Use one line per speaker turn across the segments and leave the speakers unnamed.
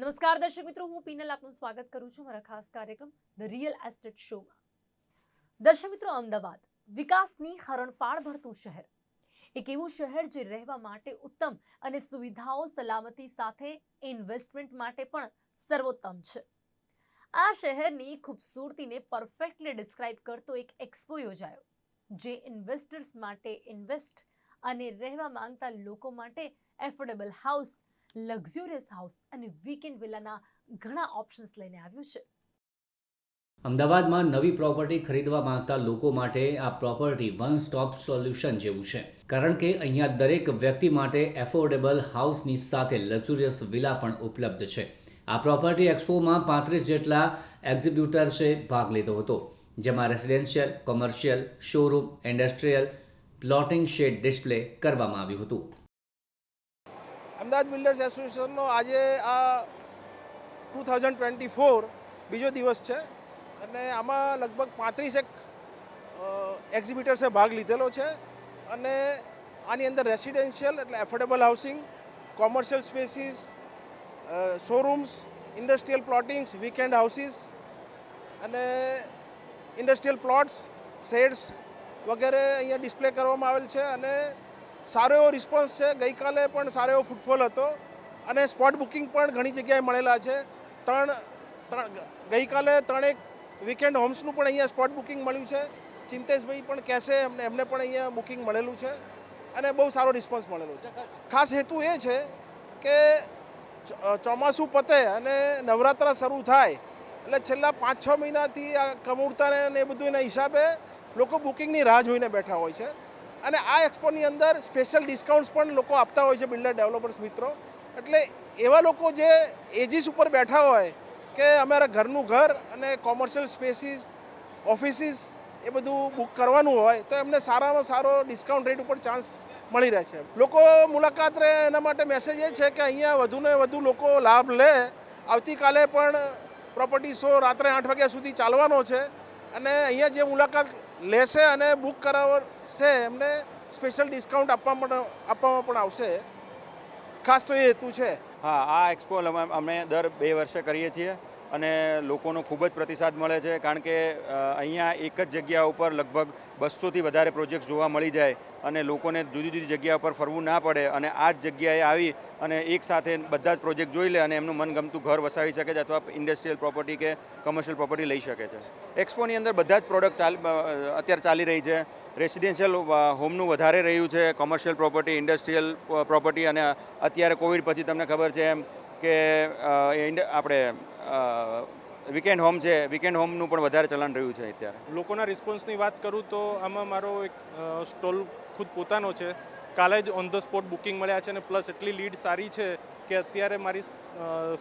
નમસ્કાર દર્શક મિત્રો, હું પીનલ આપનું સ્વાગત કરું છું મારા ખાસ કાર્યક્રમ ધ રિયલ એસ્ટેટ શોમાં. દર્શક મિત્રો, અમદાવાદ વિકાસની હરણફાળ ભરતું શહેર, એક એવું શહેર જે રહેવા માટે ઉત્તમ અને સુવિધાઓ સલામતી સાથે ઇન્વેસ્ટમેન્ટ માટે પણ સર્વોત્તમ છે. આ શહેરની ખૂબસૂરતીને પરફેક્ટલી ડિસ્ક્રાઇબ કરતો એક એક્સપો યોજાયો, જે ઇન્વેસ્ટર્સ માટે ઇન્વેસ્ટ અને રહેવા માંગતા લોકો માટે એફોર્ડેબલ હાઉસ, લક્ઝુરિયસ હાઉસ અને વીકેન્ડ વિલાના ઘણા ઓપ્શન્સ લઈને આવ્યું છે.
અમદાવાદમાં નવી પ્રોપર્ટી ખરીદવા માંગતા લોકો માટે આ પ્રોપર્ટી વન સ્ટોપ સોલ્યુશન જેવું છે, કારણ કે અહીંયા દરેક વ્યક્તિ માટે એફોર્ડેબલ હાઉસની સાથે લક્ઝુરિયસ વિલા પણ ઉપલબ્ધ છે. આ પ્રોપર્ટી એક્સપોમાં 35 જેટલા એક્ઝિબ્યુટર્સે ભાગ લીધો હતો, જેમાં residential, commercial, showroom, industrial, plotting shed display કરવામાં આવ્યું હતું.
અમદાવાદ બિલ્ડર્સ એસોસિએશનનો આજે આ 2024 બીજો દિવસ છે અને આમાં લગભગ 35 એક્ઝિબિટર્સે ભાગ લીધેલો છે અને આની અંદર રેસિડેન્શિયલ એટલે affordable housing, commercial spaces, showrooms, industrial plottings, weekend houses અને ઇન્ડસ્ટ્રીયલ પ્લોટ્સ, શેડ્સ વગેરે અહીંયા ડિસ્પ્લે કરવામાં આવેલ છે અને સારો એવો રિસ્પોન્સ છે. ગઈકાલે પણ સારો એવો ફૂટફોલ હતો અને સ્પોટ બુકિંગ પણ ઘણી જગ્યાએ મળેલા છે. ગઈકાલે 3 વીકેન્ડ હોમ્સનું પણ અહીંયા સ્પોટ બુકિંગ મળ્યું છે. ચિંતેશભાઈ પણ કહેશે, એમને પણ અહીંયા બુકિંગ મળેલું છે અને બહુ સારો રિસ્પોન્સ મળેલો છે. ખાસ હેતુ એ છે કે ચોમાસું પતે અને નવરાત્રા શરૂ થાય એટલે છેલ્લા 5-6 મહિનાથી આ કમૂરતાને અને એ બધું એના હિસાબે લોકો બુકિંગની રાહ જોઈને બેઠા હોય છે અને આ એક્સપોની અંદર સ્પેશિયલ ડિસ્કાઉન્ટ્સ પણ લોકો આપતા હોય છે બિલ્ડર ડેવલપર્સ મિત્રો. એટલે એવા લોકો જે એજીસ ઉપર બેઠા હોય કે અમારા ઘરનું ઘર અને કોમર્શિયલ સ્પેસીસ, ઓફિસીસ એ બધું બુક કરવાનું હોય તો એમને સારામાં સારો ડિસ્કાઉન્ટ રેટ ઉપર ચાન્સ મળી રહે છે. લોકો મુલાકાત રહે એના માટે મેસેજ એ છે કે અહીંયા વધુને વધુ લોકો લાભ લે. આવતીકાલે પણ પ્રોપર્ટી શો રાત્રે 8 વાગ્યા સુધી ચાલવાનો છે અને અહીંયા જે મુલાકાત લેશે અને બુક કરાવશે એમને સ્પેશિયલ ડિસ્કાઉન્ટ આપવામાં પણ આવશે. ખાસ તો એ હેતુ છે.
હા, આ એક્સપો અમે દર 2 વર્ષે કરીએ છીએ અને લોકોનો ખૂબ જ પ્રતિસાદ મળે છે, કારણ કે અહીંયા એક જ જગ્યા ઉપર લગભગ 200થી વધારે પ્રોજેક્ટ જોવા મળી જાય અને લોકોને જુદી જુદી જગ્યા ઉપર ફરવું ના પડે અને આ જ જગ્યાએ આવી અને એક સાથે બધા જ પ્રોજેક્ટ જોઈ લે અને એમનું મનગમતું ઘર વસાવી શકે છે અથવા ઇન્ડસ્ટ્રીયલ પ્રોપર્ટી કે કોમર્શિયલ પ્રોપર્ટી લઈ શકે છે. એક્સપોની અંદર બધા જ પ્રોડક્ટ અત્યારે ચાલી રહી છે. રેસિડેન્શિયલ હોમનું વધારે રહ્યું છે, કોમર્શિયલ પ્રોપર્ટી, ઇન્ડસ્ટ્રીયલ પ્રોપર્ટી અને અત્યારે કોવિડ પછી તમને ખબર છે એમ કે આપણે વીકેન્ડ હોમ છે, વીકેન્ડ હોમનું પણ વધારે ચલણ રહ્યું છે અત્યારે.
લોકોના રિસ્પોન્સની વાત કરું તો આમાં મારો એક સ્ટોલ ખુદ પોતાનો છે. કાલે જ ઓન ધ સ્પોટ બુકિંગ મળ્યા છે અને પ્લસ એટલી લીડ સારી છે કે અત્યારે મારી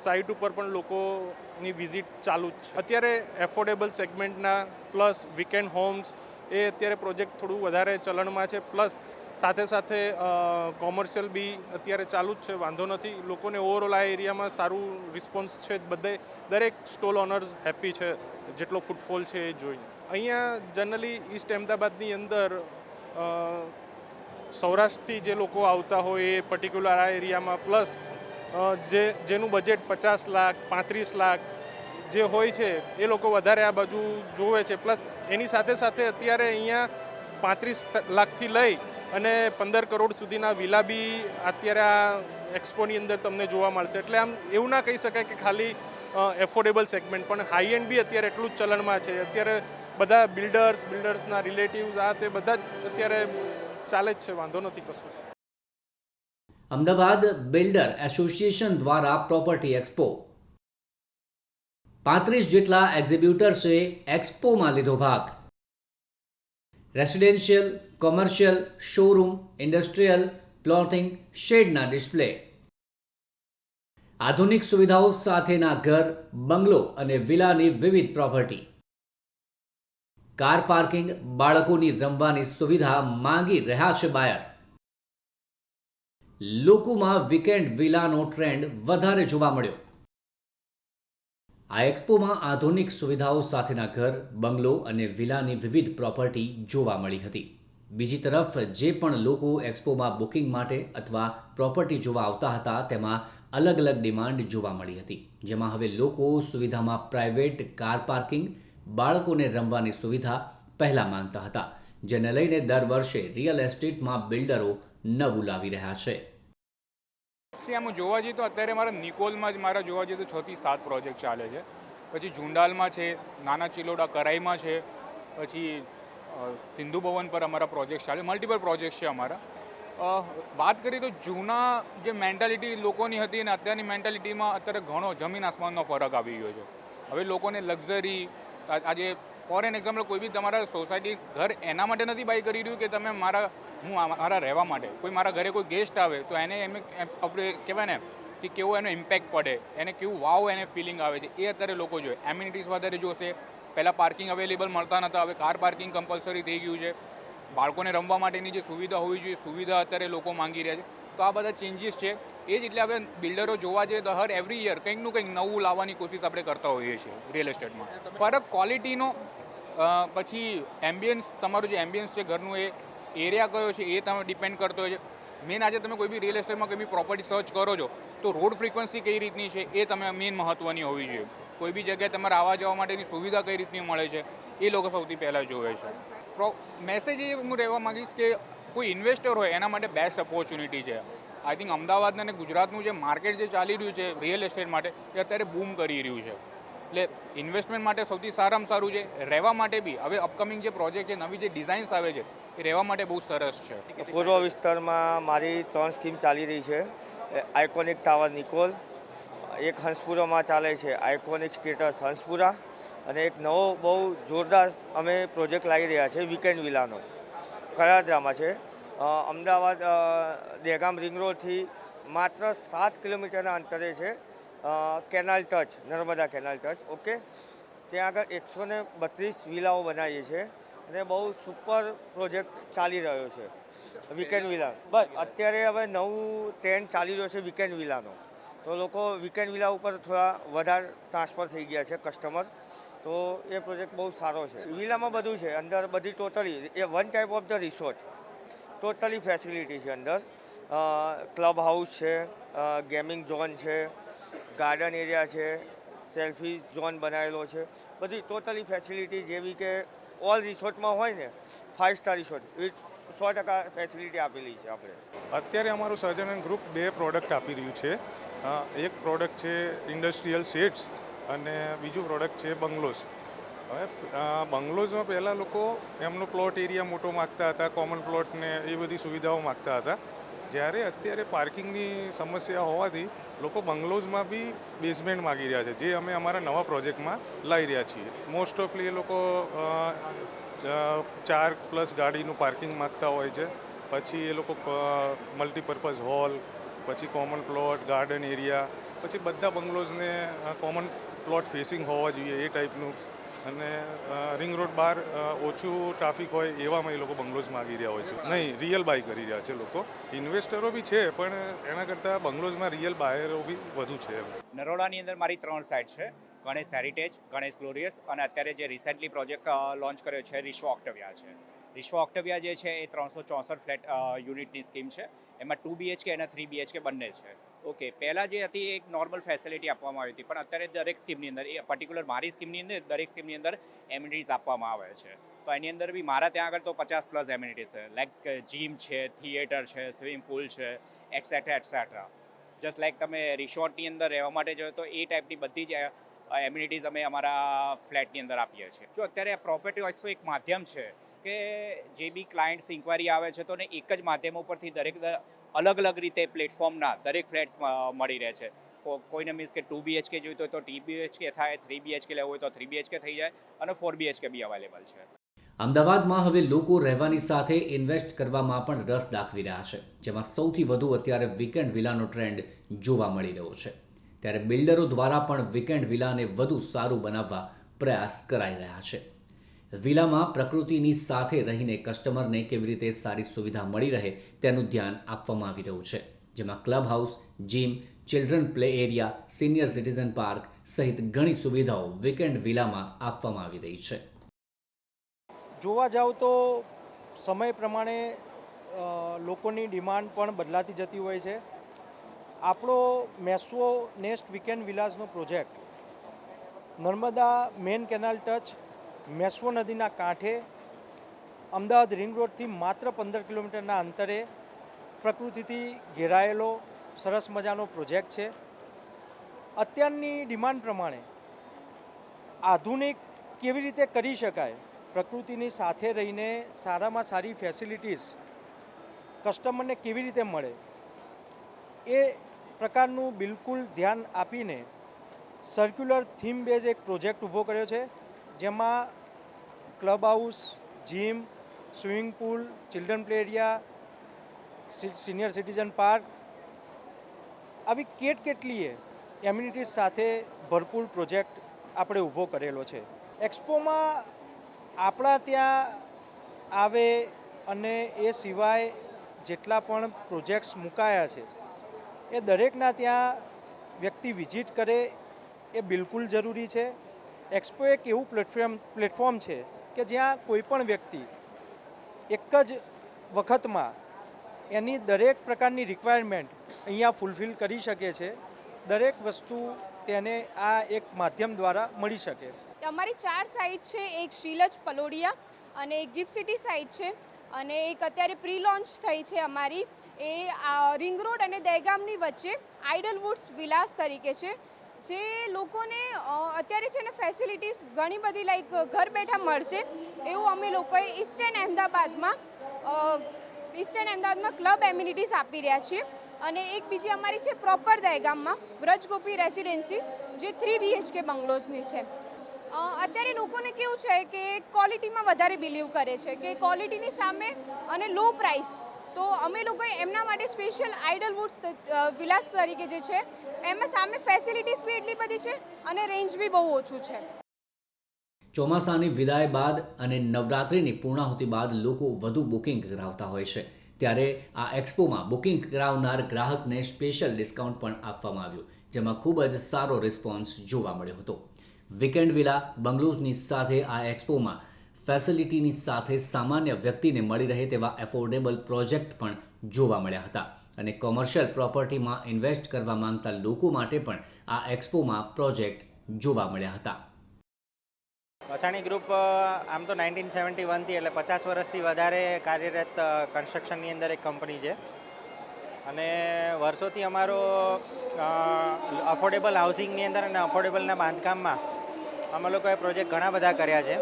સાઇટ ઉપર પણ લોકોની વિઝિટ ચાલુ જ છે. અત્યારે એફોર્ડેબલ સેગમેન્ટના પ્લસ વીકેન્ડ હોમ્સ એ અત્યારે પ્રોજેક્ટ થોડું વધારે ચલણમાં છે. પ્લસ સાથે સાથે કોમર્શિયલ બી અત્યારે ચાલુ જ છે, વાંધો નથી. લોકોને ઓવરઓલ આ એરિયામાં સારું રિસ્પોન્સ છે. દરેક સ્ટોલ ઓનર્સ હેપી છે જેટલો ફૂટફોલ છે એ જોઈને. અહીંયા જનરલી ઈસ્ટ અમદાવાદની અંદર સૌરાષ્ટ્રથી જે લોકો આવતા હોય એ પર્ટિક્યુલર આ એરિયામાં પ્લસ જેનું બજેટ 50 લાખ 35 લાખ જે હોય છે એ લોકો વધારે આ બાજુ જોવે છે. પ્લસ એની સાથે સાથે અત્યારે અહીંયા 35 લાખથી લઈ અને 15 કરોડ સુધીના વિલા બી અત્યારે આ એક્સપોની અંદર તમને જોવા મળશે. એટલે આમ એવું ના કહી શકાય કે ખાલી એફોર્ડેબલ સેગમેન્ટ, પણ હાઈ એન્ડ બી અત્યારે એટલું જ ચલણમાં છે. અત્યારે બધા બિલ્ડર્સના રિલેટિવ્સ આ તે બધા જ અત્યારે ચાલે જ છે, વાંધો નથી કશું.
અમદાવાદ બિલ્ડર એસોસિએશન દ્વારા પ્રોપર્ટી એક્સપો 35 જેટલા એક્ઝિબ્યુટર્સે એક્સપોમાં લીધો ભાગ. Residential, commercial, showroom, industrial, plotting શેડના ડિસ્પ્લે, આધુનિક સુવિધાઓ સાથેના ઘર, બંગલો અને વિલાની વિવિધ પ્રોપર્ટી, કાર પાર્કિંગ, બાળકોની રમવાની સુવિધા માંગી રહ્યા છે બાયર. લોકોમાં વીકેન્ડ વિલાનો ટ્રેન્ડ વધારે જોવા મળ્યો. આ એક્સપોમાં આધુનિક સુવિધાઓ સાથેના ઘર, બંગલો અને વિલાની વિવિધ પ્રોપર્ટી જોવા મળી હતી. બીજી તરફ જે પણ લોકો એક્સપોમાં બુકિંગ માટે અથવા પ્રોપર્ટી જોવા આવતા હતા તેમાં અલગ અલગ ડિમાન્ડ જોવા મળી હતી, જેમાં હવે લોકો સુવિધામાં પ્રાઇવેટ કાર પાર્કિંગ, બાળકોને રમવાની સુવિધા પહેલાં માંગતા હતા, જેને લઈને દર વર્ષે રિયલ એસ્ટેટમાં બિલ્ડરો નવું લાવી રહ્યા છે.
આમ જોવા જઈએ તો અત્યારે મારા નિકોલમાં જ મારા જોવા જઈએ તો 6 થી 7 પ્રોજેક્ટ ચાલે છે. પછી ઝુંડાલમાં છે, નાના ચિલોડા કરાઈમાં છે, પછી સિંધુ ભવન પર અમારા પ્રોજેક્ટ ચાલે, મલ્ટિપલ પ્રોજેક્ટ છે અમારા. વાત કરીએ તો જૂના જે મેન્ટાલિટી લોકોની હતી અને અત્યારની મેન્ટાલિટીમાં અત્યારે ઘણો જમીન આસમાનનો ફરક આવી ગયો છે. હવે લોકોને લક્ઝરી, આજે ફોર એન એક્ઝામ્પલ કોઈ બી તમારા સોસાયટી ઘર એના માટે નથી બાય કરી રહ્યું કે તમે મારા રહેવા માટે, કોઈ મારા ઘરે કોઈ ગેસ્ટ આવે તો એને એમ આપણે કહેવાય ને કે કેવો એનો ઇમ્પેક્ટ પડે, એને કેવું વાવ એને ફિલિંગ આવે છે, એ અત્યારે લોકો જોઈએ. એમ્યુનિટીઝ વધારે જોશે. પહેલાં પાર્કિંગ અવેલેબલ મળતા નહોતા, હવે કાર પાર્કિંગ કમ્પલસરી થઈ ગયું છે. બાળકોને રમવા માટેની જે સુવિધા હોવી જોઈએ, સુવિધા અત્યારે લોકો માંગી રહ્યા છે. તો આ બધા ચેન્જીસ છે. એ જ એટલે હવે બિલ્ડરો જોવા જઈએ તો હર એવરી યર કંઈકનું કંઈક નવું લાવવાની કોશિશ આપણે કરતા હોઈએ છીએ રિયલ એસ્ટેટમાં. ફરક ક્વોલિટીનો, પછી એમ્બિયન્સ, તમારું જે એમ્બિયન્સ છે ઘરનું, એ એરિયા કયો છે એ તમે ડિપેન્ડ કરતો હોય છે. મેન આજે તમે કોઈ બી રિયલ એસ્ટેટમાં કોઈ બી પ્રોપર્ટી સર્ચ કરો છો તો રોડ ફ્રિકવન્સી કઈ રીતની છે એ તમે મેન મહત્ત્વની હોવી જોઈએ. કોઈ બી જગ્યાએ તમારે આવવા જવા માટેની સુવિધા કઈ રીતની મળે છે એ લોકો સૌથી પહેલાં જોવે છે. મેસેજ એ હું રહેવા માગીશ કે કોઈ ઇન્વેસ્ટર હોય એના માટે બેસ્ટ ઓપોર્ચ્યુનિટી છે. આઈ થિંક અમદાવાદ અને ગુજરાતનું જે માર્કેટ જે ચાલી રહ્યું છે રિયલ એસ્ટેટ માટે એ અત્યારે બૂમ કરી રહ્યું છે. એટલે ઇન્વેસ્ટમેન્ટ માટે સૌથી સારામાં સારું છે. રહેવા માટે બી હવે અપકમિંગ જે પ્રોજેક્ટ છે, નવી જે ડિઝાઇન્સ આવે છે એ રહેવા માટે બહુ સરસ છે.
પૂર્વ વિસ્તારમાં મારી 3 સ્કીમ ચાલી રહી છે. આઇકોનિક ટાવર નિકોલ, એક હંસપુરામાં ચાલે છે આઇકોનિક સ્ટેટસ હંસપુરા, અને એક નવો બહુ જોરદાર અમે પ્રોજેક્ટ લાવી રહ્યા છે વીકેન્ડ વિલાનો, કરાદ્રામાં છે. અમદાવાદ દહેગામ રિંગ રોડથી માત્ર 7 કિલોમીટરના અંતરે છે. Canal touch, Narmada canal touch. Okay, ત્યાં આગળ 132 વિલાઓ બનાવીએ છીએ અને બહુ સુપર પ્રોજેક્ટ ચાલી રહ્યો છે વીકેન્ડ વિલા. બસ અત્યારે હવે નવું ટ્રેન્ડ ચાલી રહ્યો છે વીકેન્ડ વિલાનો, તો લોકો વીકેન્ડ વિલા ઉપર થોડા વધારે ટ્રાન્સફર થઈ ગયા છે કસ્ટમર. તો એ પ્રોજેક્ટ બહુ સારો છે. વિલામાં બધું છે અંદર, બધી totally A one type of the resort, totally facility છે અંદર. ક્લબ હાઉસ છે, ગેમિંગ ઝોન છે, ગાર્ડન એરિયા છે, સેલ્ફી ઝોન બનાવેલો છે, બધી ટોટલી ફેસિલિટી જેવી કે ઓલ રિસોર્ટમાં હોય ને, 5 સ્ટાર રિસોર્ટ, એ 100% ફેસિલિટી આપેલી છે આપણે.
અત્યારે અમારું સર્જનન ગ્રુપ 2 પ્રોડક્ટ આપી રહ્યું છે. એક પ્રોડક્ટ છે ઇન્ડસ્ટ્રીયલ સેટ્સ અને બીજું પ્રોડક્ટ છે બંગલોઝ. હવે બંગલોઝમાં પહેલાં લોકો એમનો પ્લોટ એરિયા મોટો માગતા હતા, કોમન પ્લોટને એ બધી સુવિધાઓ માગતા હતા. જ્યારે અત્યારે પાર્કિંગની સમસ્યા હોવાથી લોકો બંગલોઝમાં બી બેઝમેન્ટ માગી રહ્યા છે, જે અમે અમારા નવા પ્રોજેક્ટમાં લાવી રહ્યા છીએ. મોસ્ટ ઓફલી એ લોકો 4+ ગાડીનું પાર્કિંગ માગતા હોય છે. પછી એ લોકો મલ્ટીપર્પઝ હોલ, પછી કોમન પ્લોટ, ગાર્ડન એરિયા, પછી બધા બંગલોઝને કોમન પ્લોટ ફેસિંગ હોવા જોઈએ એ ટાઈપનું, અને રિંગ રોડ બહાર ઓછું ટ્રાફિક હોય એવામાં એ લોકો બંગલોઝ માગી રહ્યા હોય છે. નહીં, રિયલ બાય કરી રહ્યા છે લોકો. ઇન્વેસ્ટરો બી છે પણ એના કરતાં બંગલોઝમાં રિયલ બાયરો બી વધુ છે.
નરોડાની અંદર મારી 3 સાઇટ છે, ગણેશ હેરિટેજ, ગણેશ ગ્લોરિયસ, અને અત્યારે જે રિસેન્ટલી પ્રોજેક્ટ લોન્ચ કર્યો છે વિશ્વ ઓક્ટેવિયા છે. વિશ્વ ઓક્ટેવિયા જે છે એ 364 ફ્લેટ યુનિટની સ્કીમ છે. એમાં 2 BHK અને 3 BHK બંને છે. ઓકે, પહેલાં જે હતી એક નોર્મલ ફેસિલિટી આપવામાં આવી હતી, પણ અત્યારે દરેક સ્કીમની અંદર, એ પર્ટિક્યુલર મારી સ્કીમની અંદર દરેક સ્કીમની અંદર એમ્યુનિટીઝ આપવામાં આવે છે. તો એની અંદર બી મારા ત્યાં આગળ તો 50+ એમ્યુનિટીઝ છે, લાઈક જીમ છે, થિયેટર છે, સ્વિમિંગ પુલ છે, એટસેટ્રા એટસેટ્રા. જસ્ટ લાઈક તમે રિસોર્ટની અંદર રહેવા માટે જોઈએ તો એ ટાઈપની બધી જ એમ્યુનિટીઝ અમે અમારા ફ્લેટની અંદર આપીએ છીએ. જો અત્યારે આ પ્રોપર્ટી ઓલ્સો એક માધ્યમ છે કે જે બી ક્લાયન્ટ્સ ઇન્ક્વાયરી આવે છે તો એક જ માધ્યમ ઉપરથી દરેક અલગ અલગ રીતે પ્લેટફોર્મના દરેક ફ્લેટ્સ મળી રહે છે. કોઈને મીન્સ કે 2 BHK જોઈતો હોય તો 2 BHK થાય, 3 BHK લેવું હોય તો 3 BHK થઈ જાય, અને 4 BHK બી અવેલેબલ છે.
અમદાવાદમાં હવે લોકો રહેવાની સાથે ઇન્વેસ્ટ કરવામાં પણ રસ દાખવી રહ્યા છે, જેમાં સૌથી વધુ અત્યારે વીકેન્ડ વિલાનો ટ્રેન્ડ જોવા મળી રહ્યો છે. ત્યારે બિલ્ડરો દ્વારા પણ વીકેન્ડ વિલાને વધુ સારું બનાવવા પ્રયાસ કરાઈ રહ્યા છે. વિલામાં પ્રકૃતિની સાથે રહીને કસ્ટમરને કેવી રીતે સારી સુવિધા મળી રહે તેનું ધ્યાન આપવામાં આવી રહ્યું છે, જેમાં club house, gym, children play area, senior citizen park સહિત ઘણી સુવિધાઓ વીકેન્ડ વિલામાં આપવામાં આવી રહી છે.
જોવા જાવ તો સમય પ્રમાણે લોકોની ડિમાન્ડ પણ બદલાતી જતી હોય છે. આપણો મેસ્વો નેસ્ટ વીકેન્ડ વિલાસનો project Narmada main canal touch Meshvo નદીના કાંઠે અમદાવાદ રિંગ રોડથી માત્ર 15 કિલોમીટરના અંતરે પ્રકૃતિથી ઘેરાયેલો સરસ મજાનો પ્રોજેક્ટ છે. અત્યારની ડિમાન્ડ પ્રમાણે આધુનિક કેવી રીતે કરી શકાય, પ્રકૃતિની સાથે રહીને સારામાં સારી ફેસિલિટીઝ કસ્ટમરને કેવી રીતે મળે, એ પ્રકારનું બિલકુલ ધ્યાન આપીને સર્ક્યુલર થીમ બેઝ એક પ્રોજેક્ટ ઊભો કર્યો છે, જેમાં club house, gym, swimming pool, children play area, senior citizen park આવી કેટલીય એમ્યુનિટીઝ સાથે ભરપૂર પ્રોજેક્ટ આપણે ઊભો કરેલો છે. એક્સપોમાં આપણા ત્યાં આવે અને એ સિવાય જેટલા પણ પ્રોજેક્ટ્સ મુકાયા છે એ દરેકના ત્યાં વ્યક્તિ વિઝિટ કરે એ બિલકુલ જરૂરી છે. એક્સપો એક એવું પ્લેટફોર્મ છે કે જ્યાં કોઈ પણ વ્યક્તિ એક જ વખતમાં એની દરેક પ્રકારની રિક્વાયરમેન્ટ અહીંયા ફૂલફિલ કરી શકે છે. દરેક વસ્તુ તેને આ એક માધ્યમ દ્વારા મળી શકે.
અમારી 4 સાઇટ છે. એક શ્રીલજ પલોડિયા અને એક ગિફ્ટ સિટી સાઇટ છે અને એક અત્યારે પ્રી લોન્ચ થઈ છે અમારી, એ રિંગ રોડ અને દહેગામની વચ્ચે આઇડલ વુડ્સ વિલાસ તરીકે છે, જે લોકોને અત્યારે છે ને ફેસિલિટીઝ ઘણી બધી લાઈક ઘર બેઠા મળશે એવું અમે લોકોએ ઈસ્ટર્ન અમદાવાદમાં ક્લબ એમ્યુનિટીઝ આપી રહ્યા છીએ. અને એક બીજી અમારી છે પ્રોપર દહેગામમાં વ્રજગોપી રેસિડેન્સી, જે 3 BHK બંગલોઝની છે. અત્યારે લોકોને કેવું છે કે ક્વોલિટીમાં વધારે બિલીવ કરે છે કે ક્વોલિટીની સામે અને લો પ્રાઇસ, તો અમે લોકોએ એમના માટે સ્પેશિયલ આઇડલ વુડ્સ વિલાસ તરીકે જે છે એમાં સામે ફેસિલિટીઝ બી એટલી બધી છે અને રેન્જ બી બહુ ઓછું છે.
ચોમાસાની વિદાય બાદ અને નવરાત્રિની પૂર્ણાહુતિ બાદ લોકો વધુ બુકિંગ કરાવતા હોય છે, ત્યારે આ એક્સપોમાં બુકિંગ કરાવનાર ગ્રાહકને સ્પેશિયલ ડિસ્કાઉન્ટ પણ આપવામાં આવ્યું, જેમાં ખૂબ જ સારો રિસ્પોન્સ જોવા મળ્યો હતો. વીકેન્ડ વિલા બંગલોઝની સાથે આ એક્સપોમાં ફેસિલિટીની સાથે સામાન્ય વ્યક્તિને મળી રહે તેવા એફોર્ડેબલ પ્રોજેક્ટ પણ જોવા મળ્યા હતા અને કોમર્શિયલ પ્રોપર્ટીમાં ઇન્વેસ્ટ કરવા માંગતા લોકો માટે પણ આ એક્સપોમાં પ્રોજેક્ટ જોવા મળ્યા હતા.
વસાણી ગ્રુપ આમ તો 1971થી એટલે 50 વર્ષથી વધારે કાર્યરત કન્સ્ટ્રક્શનની અંદર એક કંપની છે અને વર્ષોથી અમારો અફોર્ડેબલ હાઉસિંગની અંદર અને અફોર્ડેબલના બાંધકામમાં અમે લોકોએ પ્રોજેક્ટ ઘણા બધા કર્યા છે,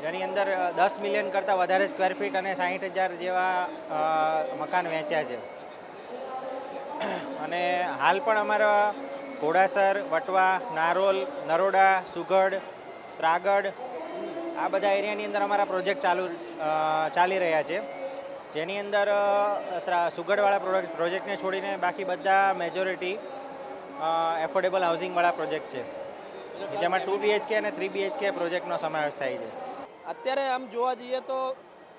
જેની અંદર 10 મિલિયન કરતાં વધારે સ્ક્વેર ફીટ અને 60,000 જેવા મકાન વેચ્યા છે. અને હાલ પણ અમારા ઘોડાસર, વટવા, નારોલ, નરોડા, સુગડ, ત્રાગડ આ બધા એરિયાની અંદર અમારા પ્રોજેક્ટ ચાલી રહ્યા છે, જેની અંદર સુગડવાળા પ્રોજેક્ટને છોડીને બાકી બધા મેજોરિટી એફોર્ડેબલ હાઉસિંગવાળા પ્રોજેક્ટ છે, જેમાં 2 BHK અને 3 BHK પ્રોજેક્ટનો સમાવેશ થાય છે.
અત્યારે આમ જોવા જઈએ તો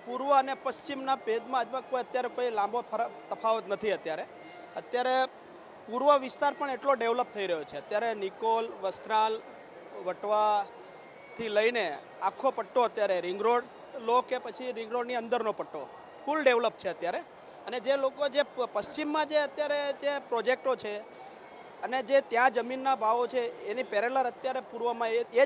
પૂર્વ અને પશ્ચિમના ભેદમાં અત્યારે કોઈ લાંબો તફાવત નથી. અત્યારે પૂર્વ વિસ્તાર પણ એટલો ડેવલપ થઈ રહ્યો છે. અત્યારે નિકોલ, વસ્ત્રાલ, વટવાથી લઈને આખો પટ્ટો અત્યારે રિંગ રોડ લો કે પછી રિંગ રોડની અંદરનો પટ્ટો ફૂલ ડેવલપ છે અત્યારે. અને જે લોકો જે પશ્ચિમમાં જે અત્યારે જે પ્રોજેક્ટો છે અને જે ત્યાં જમીનના ભાવો છે એની પેરેલર અત્યારે પૂર્વમાં એ જ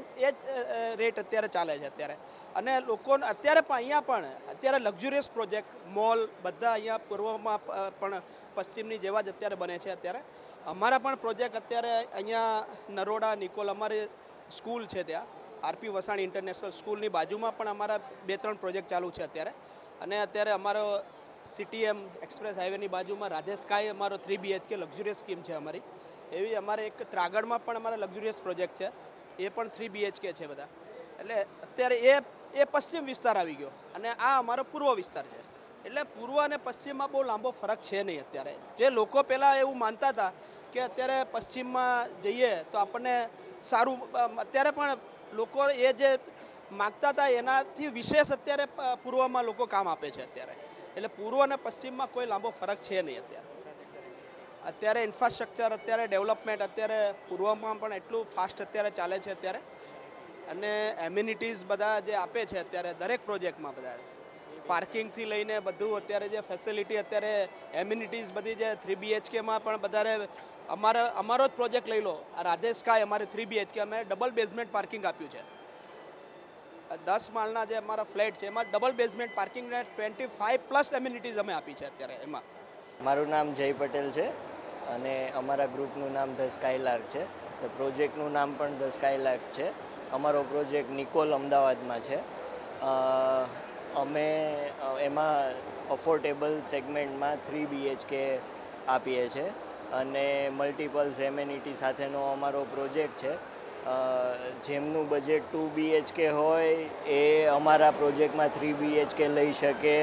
રેટ અત્યારે ચાલે છે અત્યારે. અને લોકોને અત્યારે પણ અહીંયા પણ અત્યારે લક્ઝુરિયસ પ્રોજેક્ટ, મોલ બધા અહીંયા પૂર્વમાં પણ પશ્ચિમની જેવા જ અત્યારે બને છે. અત્યારે અમારા પણ પ્રોજેક્ટ અત્યારે અહીંયા નરોડા, નિકોલ અમારી સ્કૂલ છે ત્યાં આરપી વસાણી ઇન્ટરનેશનલ સ્કૂલની બાજુમાં પણ અમારા 2-3 પ્રોજેક્ટ ચાલુ છે અત્યારે. અને અત્યારે અમારો CTM એક્સપ્રેસ હાઈવેની બાજુમાં રાધેસ્કાય અમારો 3 BHK લક્ઝુરિયસ સ્કીમ છે અમારી. એવી અમારે એક ત્રાગડમાં પણ અમારા લક્ઝુરિયસ પ્રોજેક્ટ છે, એ પણ 3 BHK છે બધા. એટલે અત્યારે એ પશ્ચિમ વિસ્તાર આવી ગયો અને આ અમારો પૂર્વ વિસ્તાર છે. એટલે પૂર્વ અને પશ્ચિમમાં બહુ લાંબો ફરક છે નહીં અત્યારે. જે લોકો પહેલાં એવું માનતા હતા કે અત્યારે પશ્ચિમમાં જઈએ તો આપણને સારું, અત્યારે પણ લોકો એ જે માગતા હતા એનાથી વિશેષ અત્યારે પૂર્વમાં લોકો કામ આપે છે અત્યારે. એટલે પૂર્વ અને પશ્ચિમમાં કોઈ લાંબો ફરક છે નહીં અત્યારે ઇન્ફ્રાસ્ટ્રક્ચર, અત્યારે ડેવલપમેન્ટ અત્યારે પૂર્વમાં પણ એટલું ફાસ્ટ અત્યારે ચાલે છે અત્યારે. અને એમ્યુનિટીઝ બધા જે આપે છે અત્યારે દરેક પ્રોજેક્ટમાં બધા પાર્કિંગથી લઈને બધું અત્યારે જે ફેસિલિટી અત્યારે એમ્યુનિટીઝ બધી જે 3 BHKમાં પણ વધારે અમારો જ પ્રોજેક્ટ લઈ લો, આ રાધે સ્કાય અમારે 3 BHK અમે ડબલ બેઝમેન્ટ પાર્કિંગ આપ્યું છે. 10 માળના જે અમારા ફ્લેટ છે એમાં ડબલ બેઝમેન્ટ પાર્કિંગ ને 25+ એમ્યુનિટીઝ અમે આપી છે અત્યારે એમાં.
મારું નામ જય પટેલ છે અને અમારા ગ્રુપનું નામ ધ સ્કાયલાર્ક છે. તો પ્રોજેક્ટનું નામ પણ ધ સ્કાયલાર્ક છે. અમારો પ્રોજેક્ટ નિકોલ અમદાવાદમાં છે. અમે એમાં અફોર્ડેબલ સેગમેન્ટમાં 3 BHK આપીએ છીએ અને મલ્ટિપલ્સ એમેનિટી સાથેનો અમારો પ્રોજેક્ટ છે. જેમનું બજેટ 2 BHK હોય એ અમારા પ્રોજેક્ટમાં 3 BHK લઈ શકે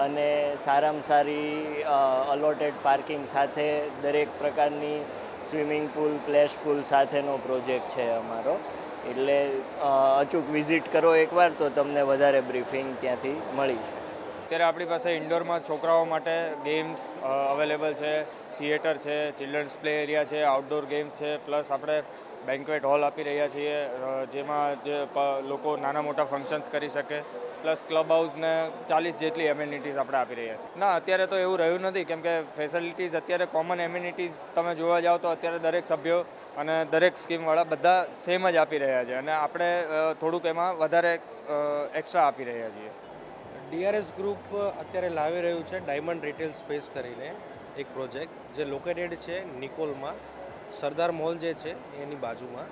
અને સારામાં સારી અલોટેડ પાર્કિંગ સાથે દરેક પ્રકારની સ્વિમિંગ પુલ, પ્લેશ પુલ સાથેનો પ્રોજેક્ટ છે અમારો. એટલે અચૂક વિઝિટ કરો એકવાર તો તમને વધારે બ્રીફિંગ ત્યાંથી મળી છે.
અત્યારે આપણી પાસે ઇન્ડોરમાં છોકરાઓ માટે ગેમ્સ અવેલેબલ છે, થિયેટર છે, ચિલ્ડ્રન્સ પ્લે એરિયા છે, આઉટડોર ગેમ્સ છે, પ્લસ આપણે બેન્ક્વેટ હોલ આપી રહ્યા છીએ જેમાં જે લોકો નાના મોટા ફંક્શન્સ કરી શકે, પ્લસ ક્લબ હાઉસને 40 જેટલી એમ્યુનિટીઝ આપણે આપી રહ્યા છીએ. ના, અત્યારે તો એવું રહ્યું નથી કેમ કે ફેસિલિટીઝ અત્યારે કોમન એમ્યુનિટીઝ તમે જોવા જાઓ તો અત્યારે દરેક સભ્યો અને દરેક સ્કીમવાળા બધા સેમ જ આપી રહ્યા છે અને આપણે થોડુંક એમાં વધારે એક્સ્ટ્રા આપી રહ્યા છીએ.
DRS ગ્રુપ અત્યારે લાવી રહ્યું છે ડાયમંડ રિટેલ સ્પેસ કરીને એક પ્રોજેક્ટ જે લોકેટેડ છે નિકોલમાં, સરદાર મોલ જે છે એની બાજુમાં.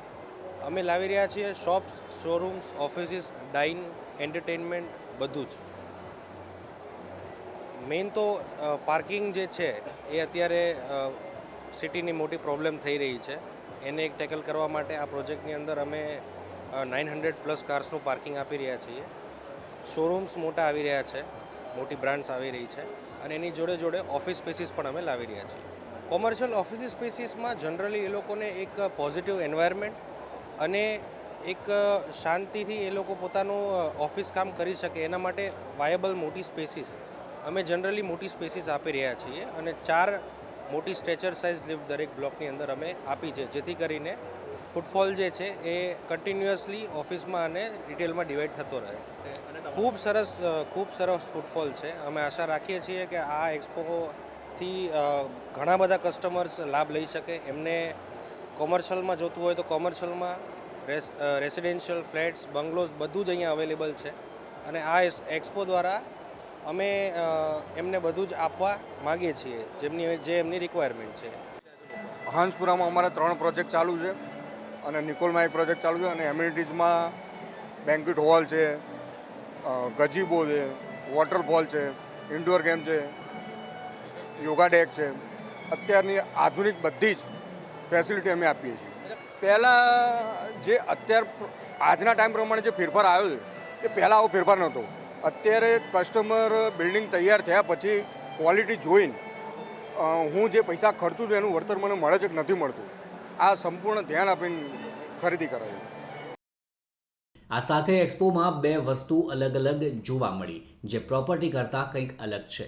અમે લાવી રહ્યા છીએ શોપ્સ, શોરૂમ્સ, ઓફિસીસ, ડાઇન, એન્ટરટેનમેન્ટ બધું જ. મેઇન તો પાર્કિંગ જે છે એ અત્યારે સિટીની મોટી પ્રોબ્લેમ થઈ રહી છે. એને એક ટેકલ કરવા માટે આ પ્રોજેક્ટની અંદર અમે 900+ કાર્સનું પાર્કિંગ આપી રહ્યા છીએ. શોરૂમ્સ મોટા આવી રહ્યા છે, મોટી બ્રાન્ડ્સ આવી રહી છે અને એની જોડે જોડે ઓફિસ સ્પેસીસ પણ અમે લાવી રહ્યા છીએ. કોમર્શિયલ ઓફિસ સ્પેસીસમાં જનરલી એ લોકોને એક પોઝિટિવ એન્વાયરમેન્ટ અને એક શાંતિથી એ લોકો પોતાનું ઓફિસ કામ કરી શકે એના માટે વાયેબલ મોટી સ્પેસીસ અમે જનરલી મોટી સ્પેસીસ આપી રહ્યા છીએ અને 4 મોટી સ્ટ્રેચર સાઇઝ લિફ્ટ દરેક બ્લોકની અંદર અમે આપી છે જેથી કરીને ફૂટફોલ જે છે એ કન્ટિન્યુઅસલી ઓફિસમાં અને રિટેલમાં ડિવાઈડ થતો રહે. ખૂબ સરસ ફૂટફોલ છે. અમે આશા રાખીએ છીએ કે આ એક્સપોથી ઘણા બધા કસ્ટમર્સ લાભ લઈ શકે. એમને કોમર્શિયલમાં જોતું હોય તો કોમર્શિયલમાં, રેસિડેન્શિયલ ફ્લેટ્સ, બંગલોઝ બધું જ અહીંયા અવેલેબલ છે અને આ એક્સપો દ્વારા અમે એમને બધું જ આપવા માગીએ છીએ જે એમની રિક્વાયરમેન્ટ છે.
હંસપુરામાં અમારા 3 પ્રોજેક્ટ ચાલુ છે અને નિકોલમાં એક પ્રોજેક્ટ ચાલુ છે અને એમ્યુનિટીઝમાં બેન્ક્વેટ હોલ છે, ગજીબો છે, વોટરફોલ છે, ઇન્ડોર ગેમ છે, યોગા ડેક છે. અત્યારની આધુનિક બધી જ ફેસિલિટી અમે આપીએ છીએ. પહેલાં જે આજના ટાઈમ પ્રમાણે જે ફેરફાર આવ્યો છે એ પહેલાં આવો ફેરફાર નહોતો. અત્યારે કસ્ટમર બિલ્ડિંગ તૈયાર થયા પછી ક્વોલિટી જોઈને હું જે પૈસા ખર્ચું છું એનું વળતર મને મળે છે કે નથી મળતું આ સંપૂર્ણ ધ્યાન આપીને ખરીદી કરાય.
આ સાથે એક્સપોમાં 2 વસ્તુ અલગ અલગ જોવા મળી જે પ્રોપર્ટી કરતાં કંઈક અલગ છે.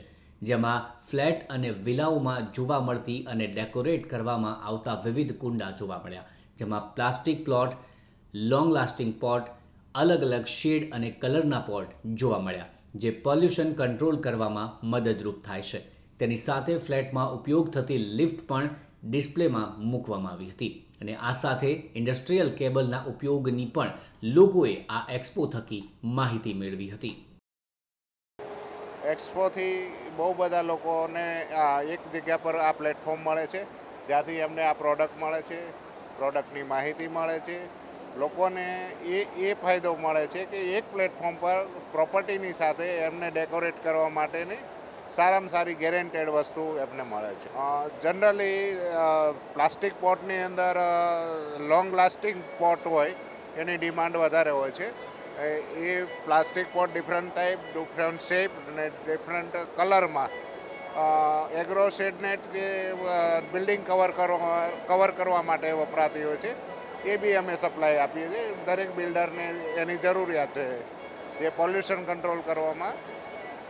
જેમાં ફ્લેટ અને વિલાઓમાં જોવા મળતી અને ડેકોરેટ કરવામાં આવતા વિવિધ કુંડા જોવા મળ્યા. જેમાં plastic plot, long lasting pot, અલગ અલગ શેડ અને કલરના પોટ જોવા મળ્યા જે પોલ્યુશન કંટ્રોલ કરવામાં મદદરૂપ થાય છે. તેની સાથે ફ્લેટમાં ઉપયોગ થતી લિફ્ટ પણ ડિસ્પ્લેમાં મૂકવામાં આવી હતી અને આ સાથે ઇન્ડસ્ટ્રીયલ કેબલના ઉપયોગની પણ લોકોએ આ એક્સપો થકી માહિતી મેળવી હતી.
એક્સપોથી બહુ બધા લોકોને એક જગ્યા પર આ પ્લેટફોર્મ મળે છે જ્યાંથી એમને આ પ્રોડક્ટ મળે છે, પ્રોડક્ટની માહિતી મળે છે. લોકોને એ ફાયદો મળે છે કે એક પ્લેટફોર્મ પર પ્રોપર્ટીની સાથે એમને ડેકોરેટ કરવા માટેની સારામાં સારી ગેરેન્ટેડ વસ્તુ એમને મળે છે. જનરલી પ્લાસ્ટિક પોટની અંદર લોંગ લાસ્ટિંગ પોટ હોય એની ડિમાન્ડ વધારે હોય છે. એ plastic pot different type, different shape અને ડિફરન્ટ કલરમાં એગ્રો શેડનેટ જે બિલ્ડિંગ કવર કરવા માટે વપરાતી હોય છે એ બી અમે સપ્લાય આપીએ છીએ. દરેક બિલ્ડરને એની જરૂરિયાત છે જે પોલ્યુશન કંટ્રોલ કરવામાં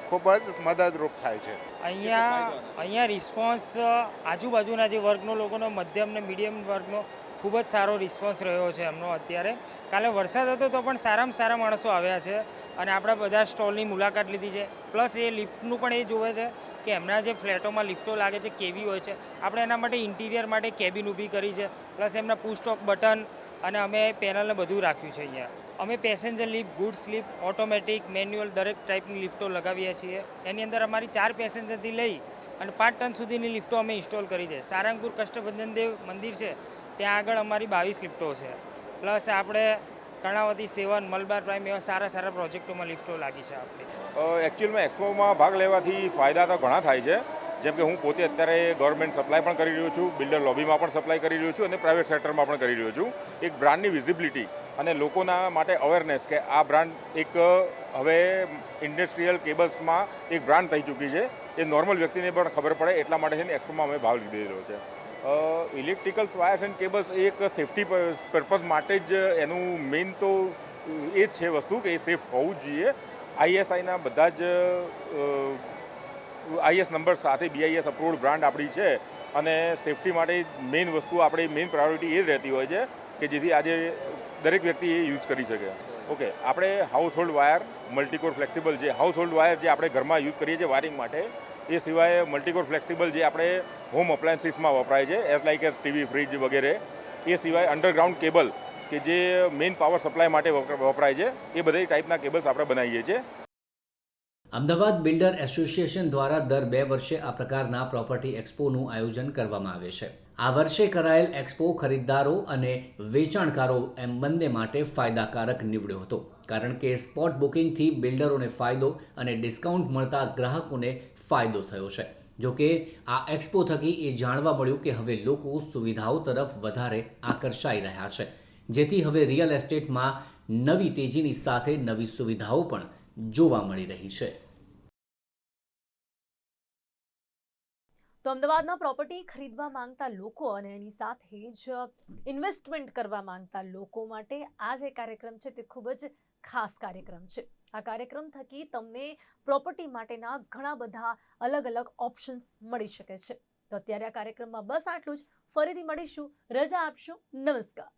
ખૂબ જ મદદરૂપ થાય છે.
અહીંયા રિસ્પોન્સ આજુબાજુના જે વર્ગનો લોકોનો મધ્યમ ને મીડિયમ વર્ગનો ખૂબ જ સારો રિસ્પોન્સ રહ્યો છે એમનો અત્યારે. કાલે વરસાદ હતો તો પણ સારામાં સારા માણસો આવ્યા છે અને આપણા બધા સ્ટોલની મુલાકાત લીધી છે. પ્લસ એ લિફ્ટનું પણ એ જોવે છે કે એમના જે ફ્લેટોમાં લિફ્ટો લાગે છે કેવી હોય છે. આપણે એના માટે ઇન્ટિરિયર માટે કેબિન ઊભી કરી છે. પ્લસ એમના પુશ સ્ટોક બટન અને અમે પેનલને બધું રાખ્યું છે અહીંયા. અમે passenger lift, goods lift, automatic, manual દરેક ટાઈપની લિફ્ટો લગાવીએ છીએ. એની અંદર અમારી 4 પેસેન્જરથી લઈ અને 5 ટન સુધીની લિફ્ટો અમે ઇન્સ્ટોલ કરી છે. સારંગપુર કષ્ટભંજન દેવ મંદિર છે ત્યાં આગળ અમારી 22 લિફ્ટો છે. પ્લસ આપણે કર્ણાવતી 7, મલબાર પ્રાઇમ એવા સારા સારા પ્રોજેક્ટોમાં લિફ્ટો લાગી છે આપણી.
એકચ્યુઅલમાં એક્સપોમાં ભાગ લેવાથી ફાયદા તો ઘણા થાય છે. જેમ કે હું પોતે અત્યારે ગવર્મેન્ટ સપ્લાય પણ કરી રહ્યો છું, બિલ્ડર લોબીમાં પણ સપ્લાય કરી રહ્યો છું અને પ્રાઇવેટ સેક્ટરમાં પણ કરી રહ્યો છું. એક બ્રાન્ડની વિઝિબિલિટી અને લોકોના માટે અવેરનેસ કે આ બ્રાન્ડ એક હવે ઇન્ડસ્ટ્રીયલ કેબલ્સમાં એક બ્રાન્ડ થઈ ચૂકી છે એ નોર્મલ વ્યક્તિને પણ ખબર પડે એટલા માટે છે ને એક્સપોમાં અમે ભાગ લીધેલો છે. ઇલેક્ટ્રિકલ વાયર્સ એન્ડ કેબલ્સ એક સેફટી પર્પઝ માટે જ એનું મેઇન તો એ જ છે વસ્તુ કે એ સેફ હોવું જ જોઈએ. આઈએસઆઈના બધા જ આઈએસ નંબર સાથે બીઆઈએસ અપ્રુવડ બ્રાન્ડ આપણી છે અને સેફટી માટે મેઇન વસ્તુ આપણી મેઇન પ્રાયોરિટી એ જ રહેતી હોય છે કે જેથી આજે દરેક વ્યક્તિ એ યુઝ કરી શકે. ઓકે, આપણે house hold wire, multicore flexible જે હાઉસ હોલ્ડ વાયર જે આપણે ઘરમાં યુઝ કરીએ છીએ વાયરિંગ માટે, એ સિવાય મલ્ટીકોર ફ્લેક્સિબલ જે આપણે હોમ અપ્લાયન્સીસમાં વપરાય છે as like as TV, fridge વગેરે, એ સિવાય અંડરગ્રાઉન્ડ કેબલ કે જે મેઇન પાવર સપ્લાય માટે વપરાય છે એ બધી ટાઈપના કેબલ્સ આપણે બનાવીએ છીએ.
અમદાવાદ બિલ્ડર એસોસિએશન દ્વારા દર 2 વર્ષે આ પ્રકારના પ્રોપર્ટી એક્સપોનું આયોજન કરવામાં આવે છે. આ વર્ષે કરાયેલ એક્સપો ખરીદદારો અને વેચાણકારો એમ બંને માટે ફાયદાકારક નીવડ્યો હતો, કારણ કે સ્પોટ બુકિંગથી બિલ્ડરોને ફાયદો અને ડિસ્કાઉન્ટ મળતા ગ્રાહકોને ફાયદો થયો છે. જોકે આ એક્સપો થકી એ જાણવા મળ્યું કે હવે લોકો સુવિધાઓ તરફ વધારે આકર્ષાઈ રહ્યા છે, જેથી હવે રિયલ એસ્ટેટમાં નવી તેજીની સાથે નવી સુવિધાઓ પણ જોવા મળી રહી છે.
તો અમદાવાદમાં પ્રોપર્ટી ખરીદવા માંગતા લોકો અને એની સાથે જ ઇન્વેસ્ટમેન્ટ કરવા માંગતા લોકો માટે આ જે કાર્યક્રમ છે તે ખૂબ જ ખાસ કાર્યક્રમ છે. આ કાર્યક્રમ થકી તમને પ્રોપર્ટી માટેના ઘણા બધા અલગ અલગ ઓપ્શન્સ મળી શકે છે. તો અત્યારે આ કાર્યક્રમમાં બસ આટલું જ. ફરીથી મળીશું. રજા આપશો. નમસ્કાર.